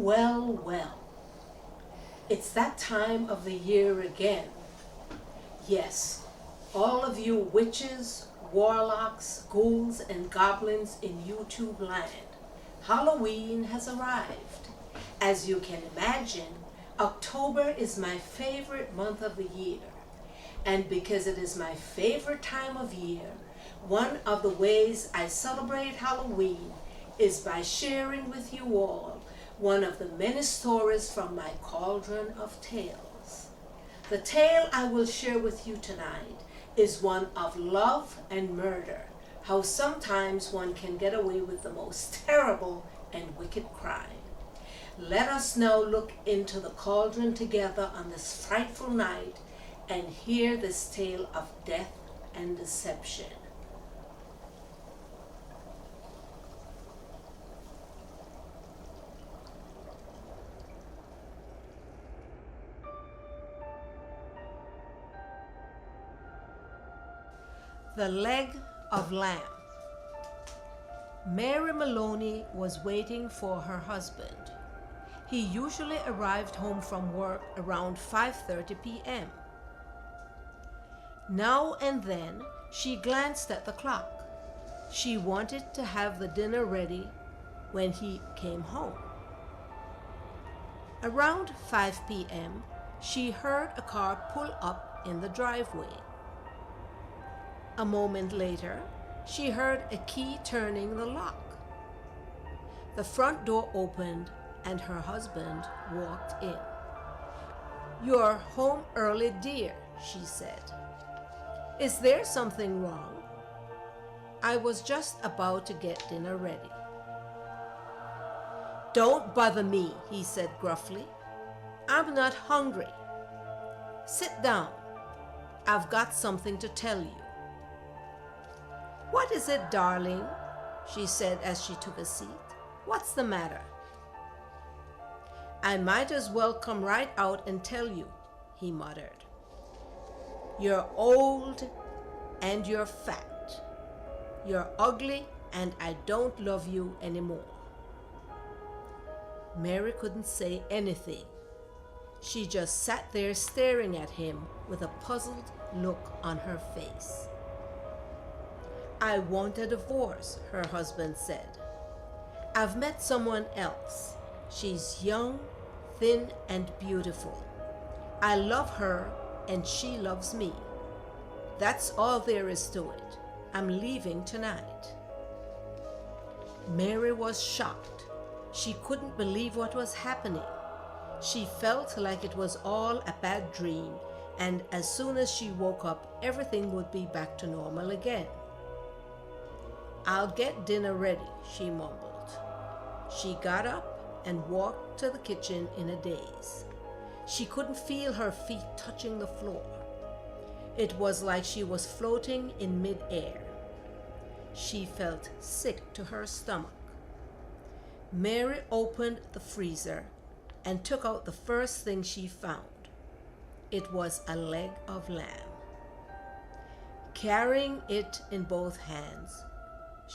Well, well, it's that time of the year again. Yes, all of you witches, warlocks, ghouls, and goblins in YouTube land, Halloween has arrived. As you can imagine, October is my favorite month of the year. And because it is my favorite time of year, one of the ways I celebrate Halloween is by sharing with you all one of the many stories from my Cauldron of Tales. The tale I will share with you tonight is one of love and murder, how sometimes one can get away with the most terrible and wicked crime. Let us now look into the cauldron together on this frightful night and hear this tale of death and deception. The Leg of Lamb. Mary Maloney was waiting for her husband. He usually arrived home from work around 5:30 p.m. Now and then she glanced at the clock. She wanted to have the dinner ready when he came home. Around 5 p.m., she heard a car pull up in the driveway. A moment later, she heard a key turning the lock. The front door opened and her husband walked in. "You're home early, dear," she said. "Is there something wrong?" "I was just about to get dinner ready." "Don't bother me," he said gruffly. "I'm not hungry. Sit down. I've got something to tell you." "What is it, darling?" she said as she took a seat. "What's the matter?" "I might as well come right out and tell you," he muttered. "You're old and you're fat. You're ugly and I don't love you anymore." Mary couldn't say anything. She just sat there staring at him with a puzzled look on her face. "I want a divorce," her husband said. "I've met someone else. She's young, thin, and beautiful. I love her and she loves me. That's all there is to it. I'm leaving tonight." Mary was shocked. She couldn't believe what was happening. She felt like it was all a bad dream, and as soon as she woke up, everything would be back to normal again. "I'll get dinner ready," she mumbled. She got up and walked to the kitchen in a daze. She couldn't feel her feet touching the floor. It was like she was floating in mid-air. She felt sick to her stomach. Mary opened the freezer and took out the first thing she found. It was a leg of lamb. Carrying it in both hands,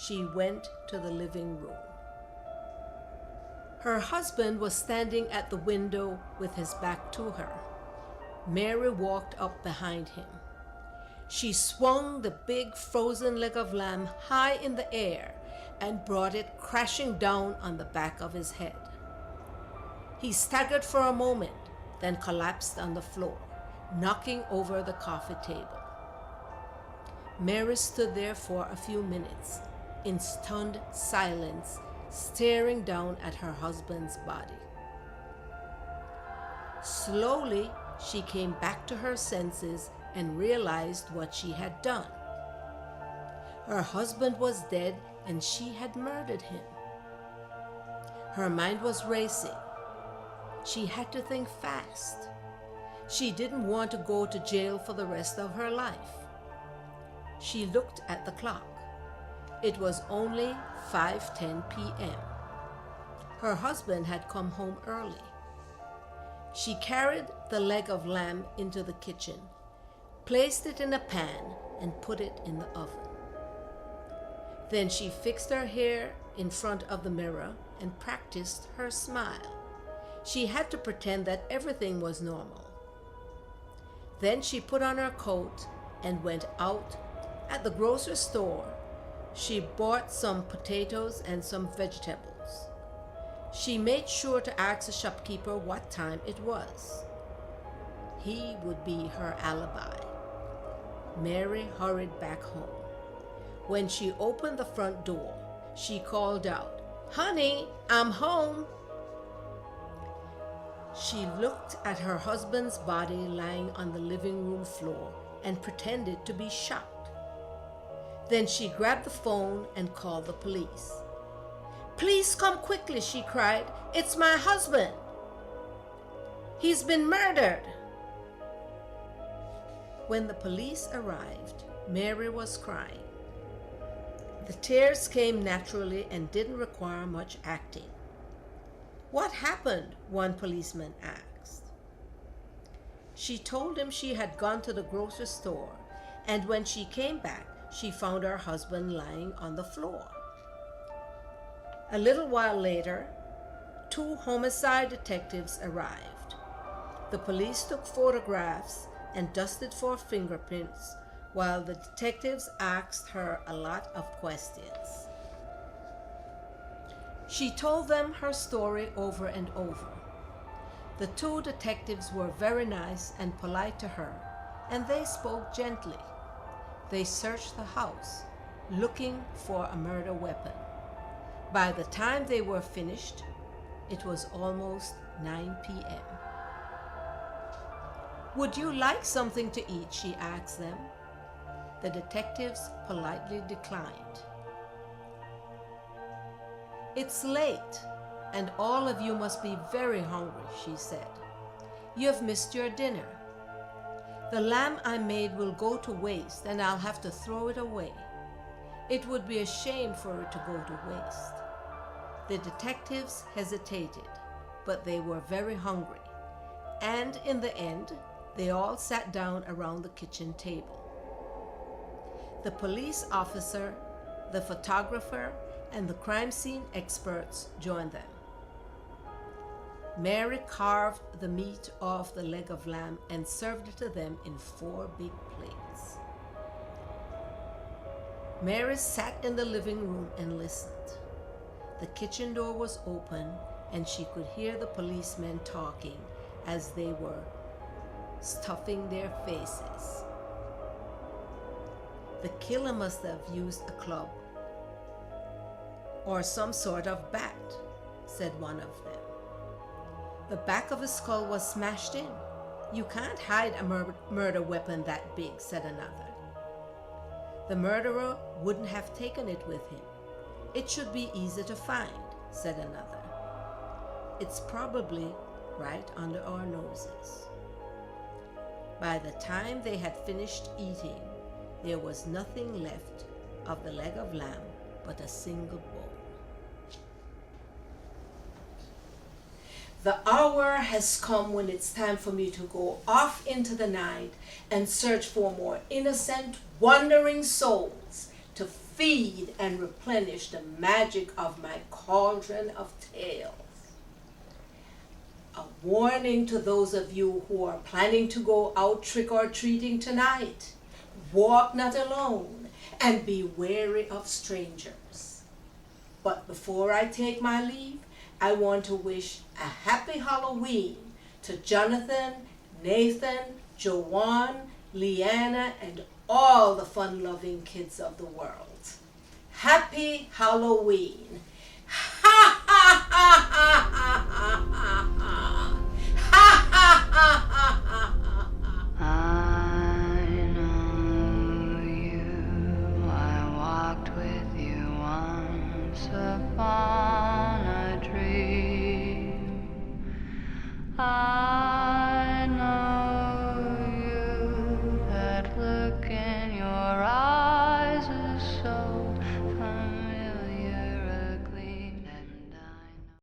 she went to the living room. Her husband was standing at the window with his back to her. Mary walked up behind him. She swung the big frozen leg of lamb high in the air and brought it crashing down on the back of his head. He staggered for a moment, then collapsed on the floor, knocking over the coffee table. Mary stood there for a few minutes, in stunned silence, staring down at her husband's body. Slowly, she came back to her senses and realized what she had done. Her husband was dead and she had murdered him. Her mind was racing. She had to think fast. She didn't want to go to jail for the rest of her life. She looked at the clock. It was only 5:10 p.m. Her husband had come home early. She carried the leg of lamb into the kitchen, placed it in a pan, and put it in the oven. Then she fixed her hair in front of the mirror and practiced her smile. She had to pretend that everything was normal. Then she put on her coat and went out. At the grocery store, she bought some potatoes and some vegetables. She made sure to ask the shopkeeper what time it was. He would be her alibi. Mary hurried back home. When she opened the front door, she called out, "Honey, I'm home." She looked at her husband's body lying on the living room floor and pretended to be shocked. Then she grabbed the phone and called the police. "Please come quickly," she cried. "It's my husband. He's been murdered." When the police arrived, Mary was crying. The tears came naturally and didn't require much acting. "What happened?" one policeman asked. She told him she had gone to the grocery store, and when she came back, she found her husband lying on the floor. A little while later, 2 homicide detectives arrived. The police took photographs and dusted for fingerprints while the detectives asked her a lot of questions. She told them her story over and over. The 2 detectives were very nice and polite to her, and they spoke gently. They searched the house, looking for a murder weapon. By the time they were finished, it was almost 9 p.m. "Would you like something to eat?" she asked them. The detectives politely declined. "It's late, and all of you must be very hungry," she said. "You've missed your dinner. The lamb I made will go to waste, and I'll have to throw it away. It would be a shame for it to go to waste." The detectives hesitated, but they were very hungry, and in the end, they all sat down around the kitchen table. The police officer, the photographer, and the crime scene experts joined them. Mary carved the meat off the leg of lamb and served it to them in 4 big plates. Mary sat in the living room and listened. The kitchen door was open, and she could hear the policemen talking as they were stuffing their faces. "The killer must have used a club or some sort of bat," said one of them. "The back of his skull was smashed in. You can't hide a murder weapon that big," said another. "The murderer wouldn't have taken it with him. It should be easy to find," said another. "It's probably right under our noses." By the time they had finished eating, there was nothing left of the leg of lamb but a single bone. The hour has come when it's time for me to go off into the night and search for more innocent, wandering souls to feed and replenish the magic of my cauldron of tales. A warning to those of you who are planning to go out trick-or-treating tonight. Walk not alone and be wary of strangers. But before I take my leave, I want to wish a happy Halloween to Jonathan, Nathan, Joanne, Leanna, and all the fun-loving kids of the world. Happy Halloween! Ha ha ha ha ha ha ha ha ha ha